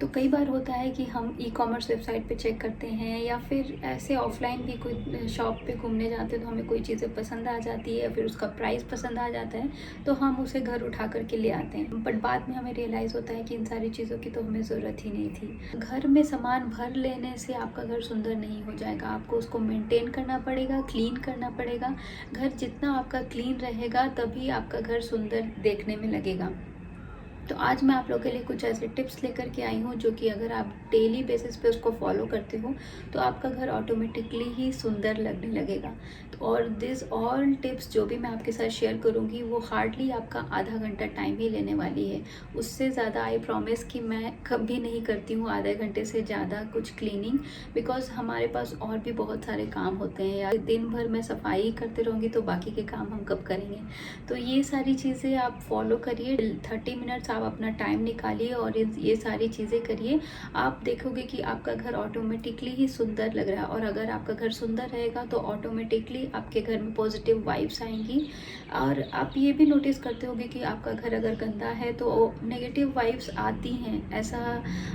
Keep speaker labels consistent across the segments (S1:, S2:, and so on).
S1: तो कई बार होता है कि हम ई-कॉमर्स वेबसाइट पे चेक करते हैं या फिर ऐसे ऑफ़लाइन भी कोई शॉप पे घूमने जाते हैं तो हमें कोई चीज़ें पसंद आ जाती है या फिर उसका प्राइस पसंद आ जाता है, तो हम उसे घर उठा कर के ले आते हैं। बट बाद में हमें रियलाइज़ होता है कि इन सारी चीज़ों की तो हमें ज़रूरत ही नहीं थी। घर में सामान भर लेने से आपका घर सुंदर नहीं हो जाएगा, आपको उसको मेंटेन करना पड़ेगा, क्लीन करना पड़ेगा। घर जितना आपका क्लीन रहेगा तभी आपका घर सुंदर देखने में लगेगा। तो आज मैं आप लोगों के लिए कुछ ऐसे टिप्स लेकर के आई हूँ जो कि अगर आप डेली बेसिस पे उसको फॉलो करते हो तो आपका घर ऑटोमेटिकली ही सुंदर लगने लगेगा। तो और दिस ऑल टिप्स जो भी मैं आपके साथ शेयर करूँगी वो हार्डली आपका आधा घंटा टाइम ही लेने वाली है। उससे ज़्यादा आई प्रॉमिस कि मैं कभी नहीं करती हूँ आधे घंटे से ज़्यादा कुछ क्लीनिंग, बिकॉज़ हमारे पास और भी बहुत सारे काम होते हैं। या दिन भर मैं सफाई करते रहूँगी तो बाकी के काम हम कब करेंगे। तो ये सारी चीज़ें आप फॉलो करिए। 30 मिनट्स आप अपना टाइम निकालिए और ये सारी चीज़ें करिए। आप देखोगे कि आपका घर ऑटोमेटिकली ही सुंदर लग रहा है, और अगर आपका घर सुंदर रहेगा तो ऑटोमेटिकली आपके घर में पॉजिटिव वाइब्स आएंगी। और आप ये भी नोटिस करते होंगे कि आपका घर अगर गंदा है तो नेगेटिव वाइब्स आती हैं। ऐसा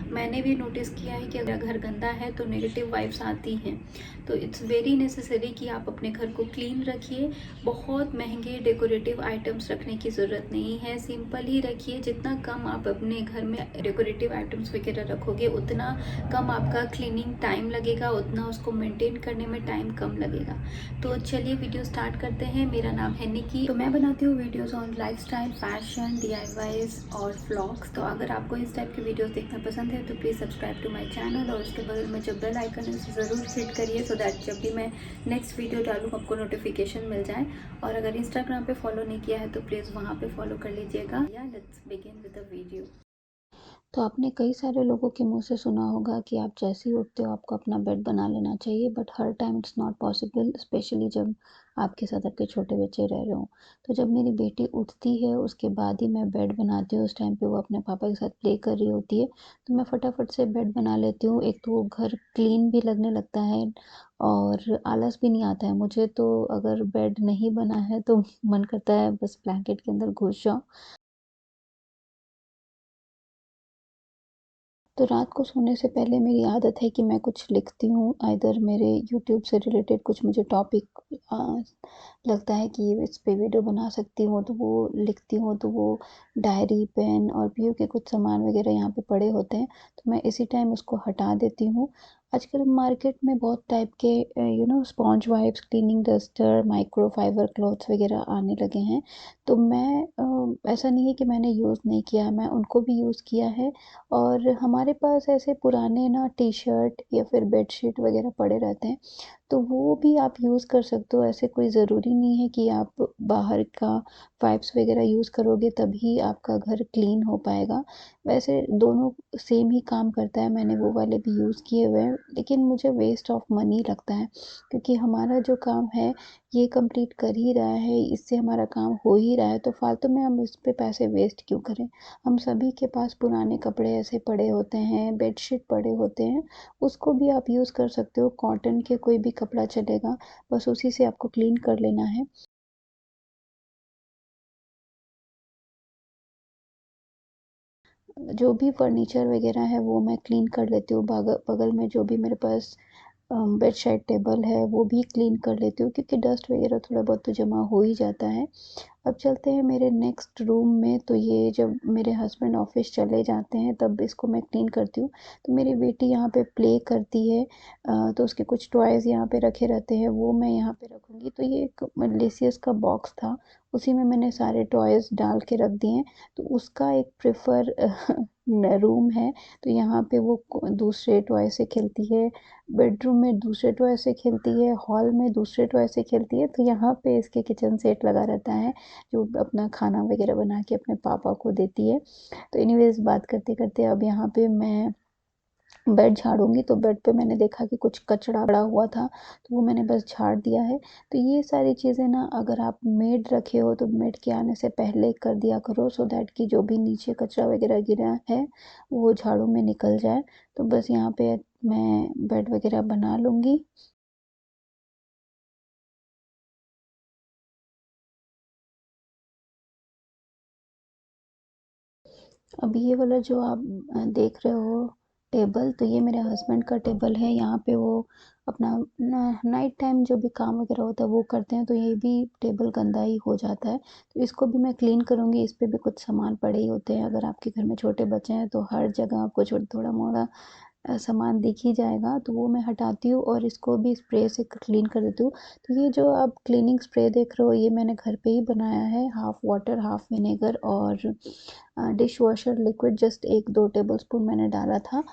S1: मैंने भी नोटिस किया है कि अगर घर गंदा है तो नेगेटिव वाइब्स आती हैं। तो इट्स वेरी नेसेसरी कि आप अपने घर को क्लीन रखिए। बहुत महंगे डेकोरेटिव आइटम्स रखने की ज़रूरत नहीं है, सिंपल ही रखिए। जितना कम आप अपने घर में डेकोरेटिव आइटम्स वगैरह रखोगे उतना कम आपका क्लीनिंग टाइम लगेगा, उतना उसको मेंटेन करने में टाइम कम लगेगा। तो चलिए वीडियो स्टार्ट करते हैं। मेरा नाम है निकी, तो मैं बनाती हूँ videos on lifestyle, fashion, DIYs और व्लॉग्स। तो अगर आपको इस टाइप के वीडियोज़ देखना पसंद है तो please subscribe to my channel और उसके बगल में जो बेल आइकन है उसे ज़रूर हिट करिए, सो दैट जब भी मैं नेक्स्ट वीडियो डालूँ आपको नोटिफिकेशन मिल जाए। और अगर इंस्टाग्राम पे फॉलो नहीं किया है तो प्लीज़ वहाँ पे फॉलो कर लीजिएगा। या let's begin with the video.
S2: तो आपने कई सारे लोगों के मुँह से सुना होगा कि आप जैसे ही उठते हो आपको अपना बेड बना लेना चाहिए, but her time it's not possible, specially जब आपके साथ आपके छोटे बच्चे रह रहे हों। तो जब मेरी बेटी उठती है उसके बाद ही मैं बेड बनाती हूँ। उस टाइम पे वो अपने पापा के साथ प्ले कर रही होती है, तो मैं फटाफट से बेड बना लेती हूँ। एक तो वो घर क्लीन भी लगने लगता है और आलस भी नहीं आता है मुझे। तो अगर बेड नहीं बना है तो मन करता है बस ब्लैंकेट के अंदर घुस जाओ। तो रात को सोने से पहले मेरी आदत है कि मैं कुछ लिखती हूँ, आइदर मेरे यूट्यूब से रिलेटेड कुछ मुझे टॉपिक लगता है कि इस पे वीडियो बना सकती हूँ तो वो लिखती हूँ। तो वो डायरी, पेन और पीयू के कुछ सामान वगैरह यहाँ पे पड़े होते हैं, तो मैं इसी टाइम उसको हटा देती हूँ। आजकल मार्केट में बहुत टाइप के sponge wipes, cleaning duster, microfibre clothes वगैरह आने लगे हैं। तो मैं ऐसा नहीं है कि मैंने यूज़ नहीं किया है, मैं उनको भी यूज़ किया है। और हमारे पास ऐसे पुराने ना टी-शर्ट या फिर बेडशीट वगैरह पड़े रहते हैं, तो वो भी आप यूज़ कर सकते हो। ऐसे कोई ज़रूरी नहीं है कि आप बाहर का वाइप्स वगैरह यूज़ करोगे तभी आपका घर क्लीन हो पाएगा। वैसे दोनों सेम ही काम करता है, मैंने वो वाले भी यूज़ किए हुए हैं, लेकिन मुझे वेस्ट ऑफ मनी लगता है, क्योंकि हमारा जो काम है ये कंप्लीट कर ही रहा है, इससे हमारा काम हो ही रहा है, तो फालतू में हम इस पे पैसे वेस्ट क्यों करें। हम सभी के पास पुराने कपड़े ऐसे पड़े होते हैं, बेडशीट पड़े होते हैं, उसको भी आप यूज़ कर सकते हो। कॉटन के कोई भी कपड़ा चलेगा, बस उसी से आपको क्लीन कर लेना है। जो भी फर्नीचर वगैरह है वो मैं क्लीन कर लेती हूँ। बगल में जो भी मेरे पास बेड साइड टेबल है वो भी क्लीन कर लेती हूँ, क्योंकि डस्ट वगैरह थोड़ा बहुत तो जमा हो ही जाता है। अब चलते हैं मेरे नेक्स्ट रूम में। तो ये जब मेरे हस्बैंड ऑफिस चले जाते हैं तब इसको मैं क्लीन करती हूँ। तो मेरी बेटी यहाँ पे प्ले करती है, तो उसके कुछ टॉयज़ यहाँ पे रखे रहते हैं, वो मैं यहाँ पे रखूँगी। तो ये एक लेसियस का बॉक्स था, उसी में मैंने सारे टॉयज़ डाल के रख दिए हैं। तो उसका एक प्रेफर रूम है, तो यहाँ पे वो दूसरे टॉय से खेलती है, बेडरूम में दूसरे टॉय से खेलती है, हॉल में दूसरे टॉय से खेलती है। तो यहाँ पे इसके किचन सेट लगा रहता है, जो अपना खाना वगैरह बना के अपने पापा को देती है। तो एनीवेज़ बात करते-करते अब यहाँ पे मैं बेड झाड़ूँगी, तो बेड पे मैंने देखा कि कुछ कचरा पड़ा हुआ था, तो वो मैंने बस झाड़ दिया है। तो ये सारी चीज़ें ना, अगर आप मेड रखे हो तो मेड के आने से पहले कर दिया करो, सो दैट कि जो भी नीचे कचरा वगैरह गिरा है वो झाड़ू में निकल जाए। तो बस यहाँ पे मैं बेड वगैरह बना लूँगी। अब ये वाला जो आप देख रहे हो टेबल, तो ये मेरे हस्बैंड का टेबल है। यहाँ पे वो अपना नाइट टाइम जो भी काम वगैरह होता है वो करते हैं, तो ये भी टेबल गंदा ही हो जाता है। तो इसको भी मैं क्लीन करूँगी। इस पे भी कुछ सामान पड़े ही होते हैं। अगर आपके घर में छोटे बच्चे हैं तो हर जगह आपको थोड़ा मोड़ा सामान दिख ही जाएगा, तो वो मैं हटाती हूँ और इसको भी स्प्रे से क्लीन कर देती हूँ। तो ये जो आप क्लीनिंग स्प्रे देख रहे हो, ये मैंने घर पे ही बनाया है। हाफ वाटर हाफ विनेगर और dish washer liquid just 1-2 tablespoon मैंने डाला था।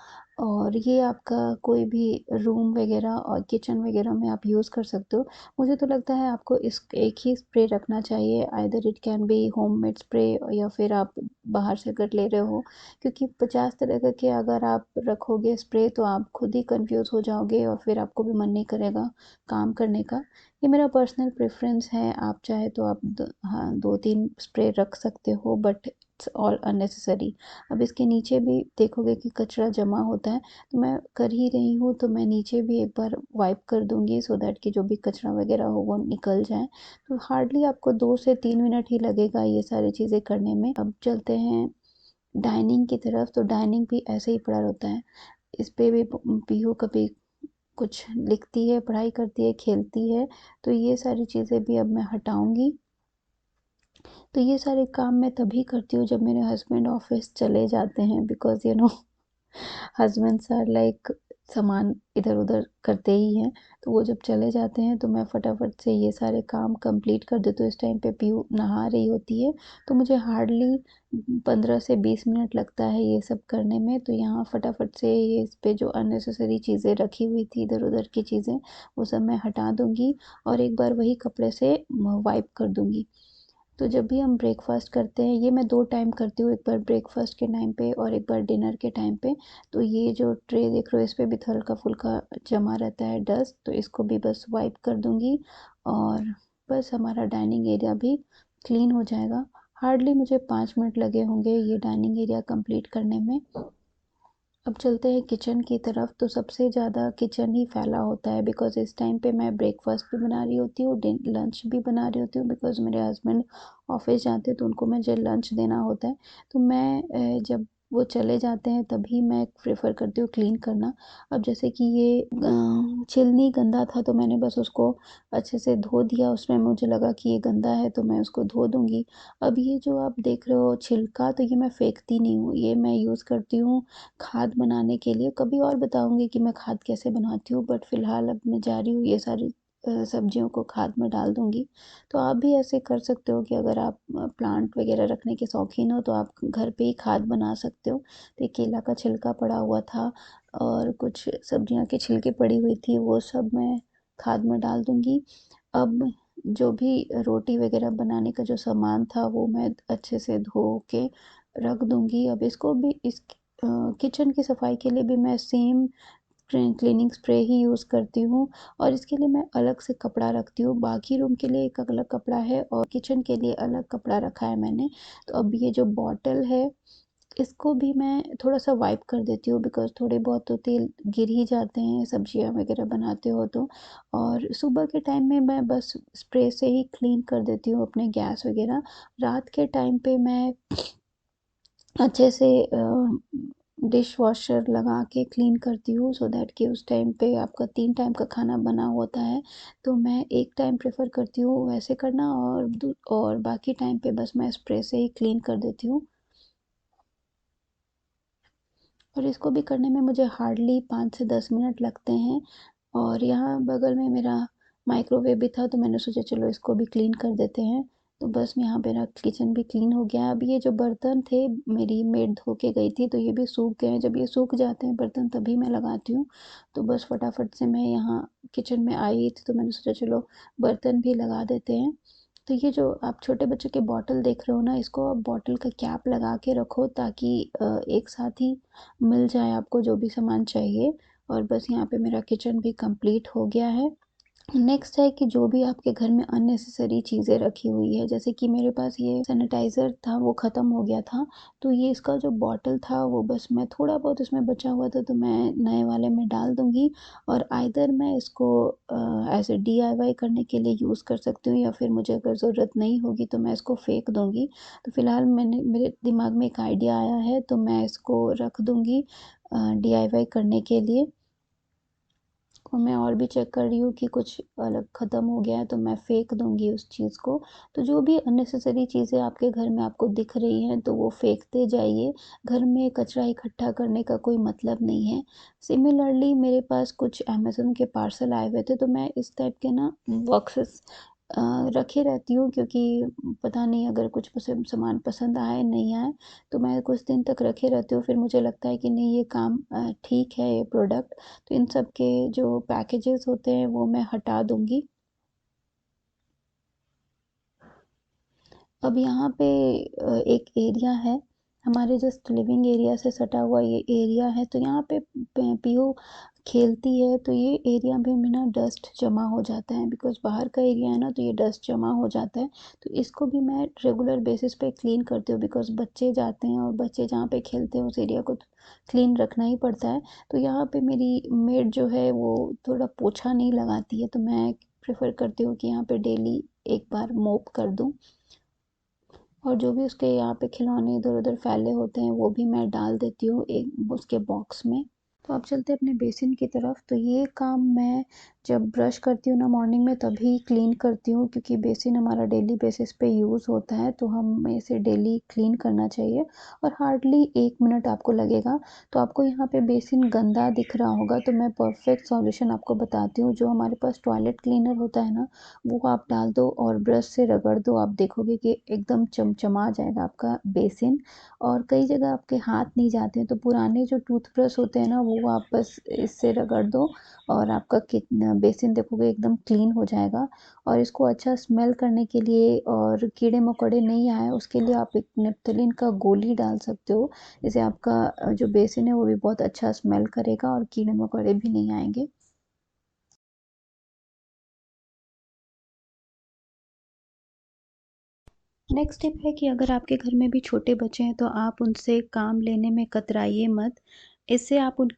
S2: और ये आपका कोई भी रूम वगैरह और किचन वगैरह में आप यूज़ कर सकते हो। मुझे तो लगता है आपको इस एक ही स्प्रे रखना चाहिए, either it can be homemade spray या फिर आप बाहर से अगर ले रहे हो, क्योंकि 50 तरह के अगर आप रखोगे स्प्रे तो आप खुद ही कंफ्यूज हो जाओगे और फिर आपको भी मन नहीं करेगा काम करने का। ये मेरा पर्सनल प्रेफरेंस है। आप चाहे तो आप हाँ 2-3 स्प्रे रख सकते हो, बट इट्स ऑल अननेसेसरी। अब इसके नीचे भी देखोगे कि कचरा जमा होता है, तो मैं कर ही रही हूँ तो मैं नीचे भी एक बार वाइप कर दूंगी सो दैट कि जो भी कचरा वगैरह हो वो निकल जाए। तो हार्डली आपको 2 से 3 मिनट ही लगेगा ये सारी चीज़ें करने में। अब चलते हैं डाइनिंग की तरफ। तो डाइनिंग भी ऐसे ही पड़ा रहता है। इस पे भी पीहू कभी कुछ लिखती है, पढ़ाई करती है, खेलती है। तो ये सारी चीज़ें भी अब मैं हटाऊंगी। तो ये सारे काम मैं तभी करती हूँ जब मेरे हस्बैंड ऑफिस चले जाते हैं, बिकॉज हस्बैंड्स आर लाइक सामान इधर उधर करते ही हैं। तो वो जब चले जाते हैं तो मैं फटाफट से ये सारे काम कंप्लीट कर देती हूँ। इस टाइम पे पीहू नहा रही होती है, तो मुझे हार्डली 15 से 20 मिनट लगता है ये सब करने में। तो यहाँ फटाफट से ये इस पे जो अननेसेसरी चीज़ें रखी हुई थी इधर उधर की चीज़ें, वो सब मैं हटा दूंगी और एक बार वही कपड़े से वाइप कर दूंगी। तो जब भी हम ब्रेकफास्ट करते हैं, ये मैं 2 टाइम करती हूँ, एक बार ब्रेकफास्ट के टाइम पे और एक बार डिनर के टाइम पे। तो ये जो ट्रे देख रहे हो इस पे भी हल्का फुल्का जमा रहता है डस्ट, तो इसको भी बस वाइप कर दूंगी और बस हमारा डाइनिंग एरिया भी क्लीन हो जाएगा। हार्डली मुझे 5 मिनट लगे होंगे ये डाइनिंग एरिया कंप्लीट करने में। अब चलते हैं किचन की तरफ। तो सबसे ज़्यादा किचन ही फैला होता है, बिकॉज इस टाइम पे मैं ब्रेकफास्ट भी बना रही होती हूँ, लंच भी बना रही होती हूँ, बिकॉज मेरे हस्बैंड ऑफिस जाते हैं तो उनको मुझे लंच देना होता है। तो मैं जब वो चले जाते हैं तभी मैं प्रेफर करती हूँ क्लीन करना। अब जैसे कि ये चिलनी गंदा था तो मैंने बस उसको अच्छे से धो दिया। उसमें मुझे लगा कि ये गंदा है तो मैं उसको धो दूंगी। अब ये जो आप देख रहे हो छिलका, तो ये मैं फेंकती नहीं हूँ, ये मैं यूज़ करती हूँ खाद बनाने के लिए। कभी और बताऊंगी कि मैं खाद कैसे बनाती हूँ, बट फिलहाल अब मैं जा रही हूँ ये सारी सब्जियों को खाद में डाल दूंगी। तो आप भी ऐसे कर सकते हो कि अगर आप प्लांट वगैरह रखने के शौकीन हो तो आप घर पे ही खाद बना सकते हो। तो एक केला का छिलका पड़ा हुआ था और कुछ सब्जियां की छिलके पड़ी हुई थी, वो सब मैं खाद में डाल दूंगी। अब जो भी रोटी वगैरह बनाने का जो सामान था वो मैं अच्छे से धो के रख दूंगी। अब इसको भी इस किचन की सफाई के लिए भी मैं सेम क्लीनिंग स्प्रे ही यूज़ करती हूँ और इसके लिए मैं अलग से कपड़ा रखती हूँ। बाकी रूम के लिए एक अलग कपड़ा है और किचन के लिए अलग कपड़ा रखा है मैंने। तो अब ये जो बॉटल है इसको भी मैं थोड़ा सा वाइप कर देती हूँ, बिकॉज थोड़े बहुत तो तेल गिर ही जाते हैं सब्जियां वगैरह बनाते हो तो। और सुबह के टाइम में मैं बस स्प्रे से ही क्लीन कर देती हूँ अपने गैस वगैरह। रात के टाइम पे मैं अच्छे से डिश वॉशर लगा के क्लीन करती हूँ, सो दैट कि उस टाइम पे आपका 3 टाइम का खाना बना होता है। तो मैं एक टाइम प्रेफर करती हूँ वैसे करना और बाकी टाइम पे बस मैं स्प्रे से ही क्लीन कर देती हूँ। और इसको भी करने में मुझे हार्डली 5 से 10 मिनट लगते हैं। और यहाँ बगल में मेरा माइक्रोवेव भी था तो मैंने सोचा चलो इसको भी क्लीन कर देते हैं। तो बस यहाँ मेरा किचन भी क्लीन हो गया। अब ये जो बर्तन थे मेरी मेड धो के गई थी तो ये भी सूख गए हैं। जब ये सूख जाते हैं बर्तन तभी मैं लगाती हूँ। तो बस फटाफट से मैं यहाँ किचन में आई थी तो मैंने सोचा चलो बर्तन भी लगा देते हैं। तो ये जो आप छोटे बच्चों के बॉटल देख रहे हो ना, इसको आप बॉटल का कैप लगा के रखो ताकि एक साथ ही मिल जाए आपको जो भी सामान चाहिए। और बस यहाँ पे मेरा किचन भी कंप्लीट हो गया है। नेक्स्ट है कि जो भी आपके घर में अननेसेसरी चीज़ें रखी हुई है, जैसे कि मेरे पास ये सैनिटाइज़र था वो ख़त्म हो गया था, तो ये इसका जो बॉटल था वो बस मैं थोड़ा बहुत इसमें बचा हुआ था तो मैं नए वाले में डाल दूँगी, और आइदर मैं इसको ऐसे डीआईवाई करने के लिए यूज़ कर सकती हूँ, या फिर मुझे अगर ज़रूरत नहीं होगी तो मैं इसको फेंक दूँगी। तो फ़िलहाल मेरे दिमाग में एक आइडिया आया है तो मैं इसको रख दूँगी डीआईवाई करने के लिए। और मैं और भी चेक कर रही हूँ कि कुछ अलग ख़त्म हो गया है तो मैं फेंक दूँगी उस चीज़ को। तो जो भी अननेसेसरी चीज़ें आपके घर में आपको दिख रही हैं तो वो फेंकते जाइए। घर में कचरा इकट्ठा करने का कोई मतलब नहीं है। सिमिलरली मेरे पास कुछ अमेज़न के पार्सल आए हुए थे तो मैं इस टाइप के ना बॉक्सेस रखे रहती हूँ, क्योंकि पता नहीं अगर कुछ सामान पसंद आए नहीं आए तो मैं कुछ दिन तक रखे रहती हूँ, फिर मुझे लगता है कि नहीं ये काम ठीक है ये प्रोडक्ट, तो इन सब के जो पैकेजेस होते हैं वो मैं हटा दूँगी। अब यहाँ पे एक एरिया है, हमारे जस्ट लिविंग एरिया से सटा हुआ ये एरिया है, तो यहाँ पे पीहू खेलती है तो ये एरिया में ना डस्ट जमा हो जाता है, बिकॉज़ बाहर का एरिया है ना तो ये डस्ट जमा हो जाता है। तो इसको भी मैं रेगुलर बेसिस पे क्लीन करती हूँ, बिकॉज़ बच्चे जाते हैं और बच्चे जहाँ पे खेलते हैं उस एरिया को तो क्लीन रखना ही पड़ता है। तो यहाँ पे मेरी मेड जो है वो थोड़ा पोछा नहीं लगाती है, तो मैं प्रेफ़र करती हूँ कि यहाँ पे डेली एक बार मोप कर दूँ। और जो भी उसके यहाँ पे खिलौने इधर-उधर फैले होते हैं वो भी मैं डाल देती हूँ एक उसके बॉक्स में। तो अब चलते हैं अपने बेसिन की तरफ। तो ये काम मैं जब ब्रश करती हूँ ना मॉर्निंग में तभी क्लीन करती हूँ, क्योंकि बेसिन हमारा डेली बेसिस पे यूज़ होता है तो हमें इसे डेली क्लीन करना चाहिए, और हार्डली 1 मिनट आपको लगेगा। तो आपको यहाँ पे बेसिन गंदा दिख रहा होगा तो मैं परफेक्ट सॉल्यूशन आपको बताती हूँ। जो हमारे पास टॉयलेट क्लीनर होता है ना वो आप डाल दो और ब्रश से रगड़ दो, आप देखोगे कि एकदम चमचमा जाएगा आपका बेसिन। और कई जगह आपके हाथ नहीं जाते हैं तो पुराने जो टूथब्रश होते हैं ना वो आप बस इससे रगड़ दो और आपका बेसिन देखोगे एकदम क्लीन हो जाएगा। और इसको अच्छा स्मेल करने के लिए और कीड़े मकोड़े नहीं आए उसके लिए आप एक नेपथलीन का गोली डाल सकते हो, जिससे आपका जो बेसिन है वो भी बहुत अच्छा स्मेल करेगा और कीड़े मकोड़े भी नहीं आएंगे। नेक्स्ट टिप है कि अगर आपके घर में भी छोटे बच्चे हैं तो आप उनसे काम लेने में कतराइए मत। इससे आप उन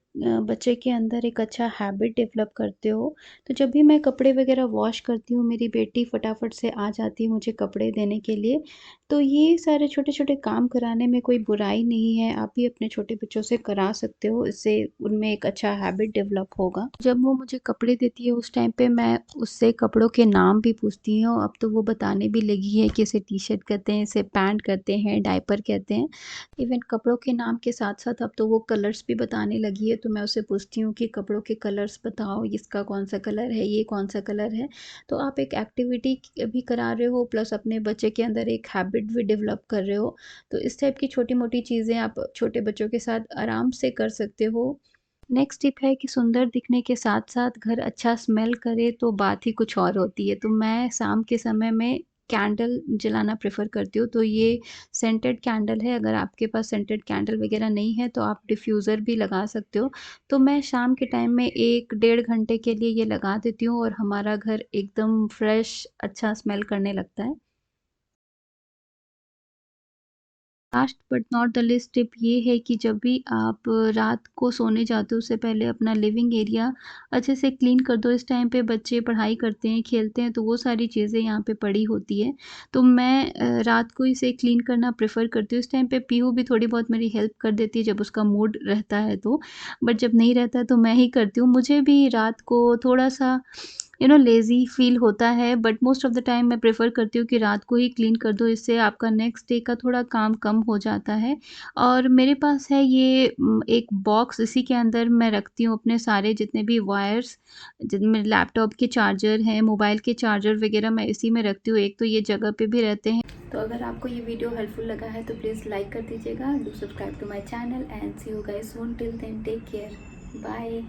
S2: बच्चे के अंदर एक अच्छा हैबिट डेवलप करते हो। तो जब भी मैं कपड़े वगैरह वॉश करती हूँ मेरी बेटी फटाफट से आ जाती है मुझे कपड़े देने के लिए। तो ये सारे छोटे-छोटे काम कराने में कोई बुराई नहीं है, आप भी अपने छोटे बच्चों से करा सकते हो, इससे उनमें एक अच्छा हैबिट डेवलप होगा। जब वो मुझे कपड़े देती है उस टाइम पे मैं उससे कपड़ों के नाम भी पूछती हूँ, अब तो वो बताने भी लगी है कि इसे टी-शर्ट कहते हैं, इसे पैंट कहते हैं, डायपर कहते हैं। इवन कपड़ों के नाम के साथ-साथ अब तो वो कलर्स भी बताने लगी है, तो मैं उससे पूछती हूँ कि कपड़ों के कलर्स बताओ, इसका कौन-सा कलर है, ये कौन-सा कलर है। तो आप एक एक्टिविटी भी करा रहे हो प्लस अपने बच्चे के अंदर एक हैबिट भी डेवलप कर रहे हो। तो इस टाइप की छोटी-मोटी चीज़ें आप छोटे बच्चों के साथ आराम से कर सकते हो। नेक्स्ट टिप है कि सुंदर दिखने के साथ-साथ घर अच्छा स्मेल करे तो बात ही कुछ और होती है। तो मैं शाम के समय में कैंडल जलाना प्रेफ़र करती हूँ। तो ये सेंटेड कैंडल है, अगर आपके पास सेंटेड कैंडल वग़ैरह नहीं है तो आप डिफ्यूज़र भी लगा सकते हो। तो मैं शाम के टाइम में 1 डेढ़ घंटे के लिए ये लगा देती हूँ और हमारा घर एकदम फ्रेश अच्छा स्मेल करने लगता है। Last but not the least tip ये है कि जब भी आप रात को सोने जाते हो उससे पहले अपना लिविंग एरिया अच्छे से क्लीन कर दो। इस टाइम पे बच्चे पढ़ाई करते हैं, खेलते हैं तो वो सारी चीज़ें यहाँ पे पड़ी होती है। तो मैं रात को इसे क्लीन करना प्रेफ़र करती हूँ। इस टाइम पे पीहू भी थोड़ी बहुत मेरी हेल्प कर देती है जब उसका मूड रहता है तो। बट जब नहीं रहता है तो मैं ही करती हूँ। मुझे भी रात को थोड़ा-सा लेज़ी फ़ील होता है, but most of the time मैं प्रेफ़र करती हूँ कि रात को ही क्लीन कर दो, इससे आपका नेक्स्ट डे का थोड़ा काम कम हो जाता है। और मेरे पास है ये एक बॉक्स, इसी के अंदर मैं रखती हूँ अपने सारे जितने भी वायर्स, जिनमें लैपटॉप के चार्जर हैं, मोबाइल के चार्जर वग़ैरह मैं इसी में रखती हूँ, एक तो ये जगह पे भी रहते हैं। तो अगर आपको ये वीडियो हेल्पफुल लगा है तो प्लीज़ लाइक कर दीजिएगा, do subscribe to my channel and see you guys soon, till then take care, bye.